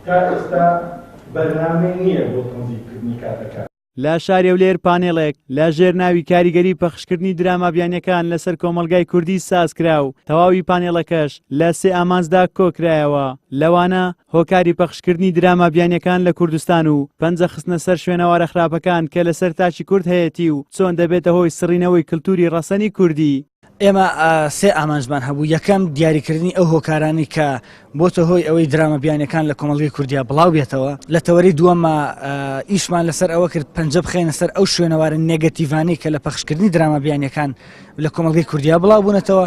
تا ئێستا بەرنامەی نییە بۆ تەنزیمکردنی کاتەکان. لە شارێولێر پانێڵێک لە ژێرناوی کاریگەری پەخشکردنی درامابیانەکان لەسەر کۆمەلگای کوردی سازکرا و تەواوی پانێڵەکەش لە 3 ئامانزدا کۆکرایەوە. لەوانە هۆکاری پەخشکردنی درامابیانەکان لە کوردستان و پەنجە خستنە سەر شوێنەوارە خراپەکان کە لەسەر تاچی کورد هەیەی و چۆن دەبێتە هۆی سڕینەوەی کللتوری ڕەسەنی کوردی. ئێمە 3 ئامانجمان هەبوو. یەکەم دیاریکردنی ئەو هۆکارانی کە بۆتە هۆی ئەوەی درامەبیانەکان لە کۆمەڵگەی کوردیا بڵاو بێتەوە. لە تەوەری دووەمە ئیشمان لەسەر ئەوە کرد پەنجە بخێنە سەر ئەو شوێنەوارە نێگەتیڤانەی کە لە پەخشکردنی درامەبیانەکان لە کۆمەڵگەی کوردیا بڵاو بوونەتەوە.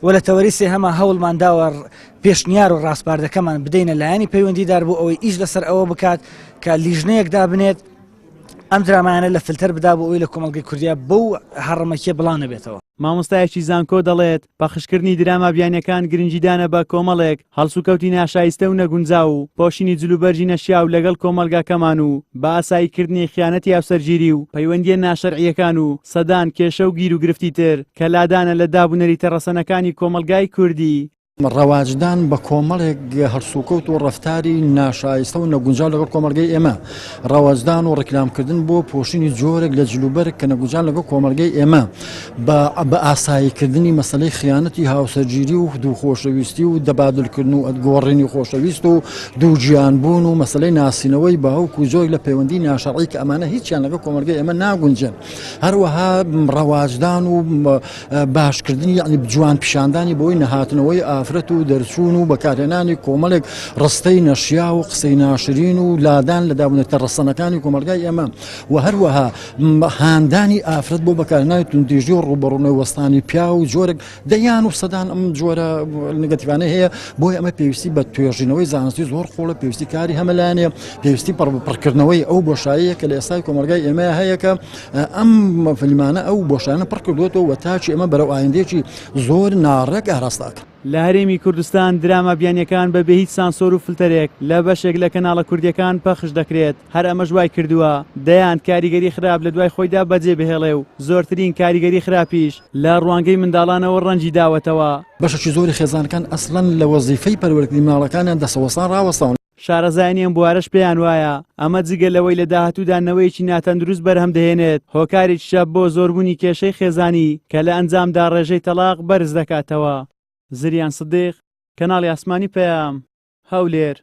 و لە تەوەری سێهەمە هەوڵمان داوە پێشنیار و ڕاستپاردەکەمان بدەینە لایەنی پەیوەندیدار بۆ ئەوەی ئیش لەسەر ئەوە بکات کە لیژنەیەکدا بنێت ئەم درامایانە لە فلتەر بدا بۆ ئەوی لە کۆمەڵگەی کوردیا بەو هەڕەمەکیە بڵاو نەبێتەوە. مامۆستایەکی زانکۆ دەڵێت پەخشکردنی درامابیانەکان گرنگیدانە بە کۆمەڵێک هەڵسوکەوتی ناشایستە و نەگونجا و پۆشینی جلوبەرجی نەشیا و لەگەڵ کۆمەلگاکەمان و بە ئاساییکردنی خیانەتی هاوسەرگیری و پەیوەندیە ناشەرعیەکان و سەدان کێشە و گیر و گرفتی تر کە لادانە لە دابوونەریتە ڕەسەنەکانی کۆمەلگای کوردی. ڕەواجدان بە کۆمەڵێک هەرسوکەوت و ڕەفتاری ناشایستە و نەگونجاو لەگەڵ کۆمەلگەی ئێمە، ڕەواجدان و ڕێکلامکردن بۆ پۆشینی جۆرێک لە جلوبەرێک کە نەگونجاو لەگەڵ کۆمەلگەی ئێمە بە ئاساییکردنی مەسەلەی خیانەتی هاوسەرگیری و دووخۆشەویستی و دەبادلکردن و گۆڕینی خۆشەویست و دوو گیانبوون و مەسەلەی ناسینەوەی باوک و زۆر لە پەیوەندی ناشەڕعی کە ئەمانە هیچیان لەگەڵ کۆمەلگەی ئێمە ناگونجن. هەروەها ڕەواجدان و باشکردنی یعنی جوان پیشاندانی بۆی نەهاتنەوەی ئافرەت و دەرچوون و بەکارهێنانی کۆمەڵێک ڕستەی نەشیا و قسەی ناشرین و لادان لە دابونێتە ڕەسەنەکانی کۆمەلگای ئێمە و هەروەها هاندانی ئافرەت بۆ بەکارهێنانی توندێژی و ڕوبەڕوونەوەی وەستانی پیا و جۆرێک دەیان و سەدان ئەم جۆرە نگەتیڤانەی هەیە. بۆی ئەمە پێویستی بە توێژینەوەی زانستی زۆر خۆڵە، پێویستی کاری هەمەلایەنێ، پێویستی پڕکردنەوەی ئەو بۆشاییە کە لە ئێستای کۆمەلگای ئێمە هەیە کە ئەم فیلمانە ئەو بۆشایانە پڕ کردوێتەوە و تاچی ئەمە بەرەو ئایندێکی زۆر ناڕێک ئاراستاکە. لە هەرێمی کوردستان درامابیانیەکان بەبێ هیچ سانسۆر و فلتەرێک لە بەشێک لە کەناڵە کوردیەکان پەخش دەکرێت. هەر ئەمەش وای کردووە دەیان کاریگەری خراپ لە دوای خۆیدا بەجێ بهێڵێ و زۆرترین کاریگەری خراپیش لە ڕوانگەی منداڵانەوە ڕەنجی داوەتەوە. بەشێکی زۆری خێزانەکان ئەسڵەن لە وەزیفەی پەروەردەکردنی منداڵەکانیان دەسەوەسان ڕاوەستاون. شارەزایانیان بوارەش پێیان وایە ئەمە جگە لەوەی لە داهاتوودا نەوەیەکی ناتەندروست بەرهەم دەهێنێت هۆکارێکی شەب بۆ زۆربوونی کێشەی خێزانی کە لە ئەنجامدا ڕێژەی تەلاق بەرز دەکاتەوە. زریان سدیق، کەناڵی ئاسمانی پەیام، هەولێر.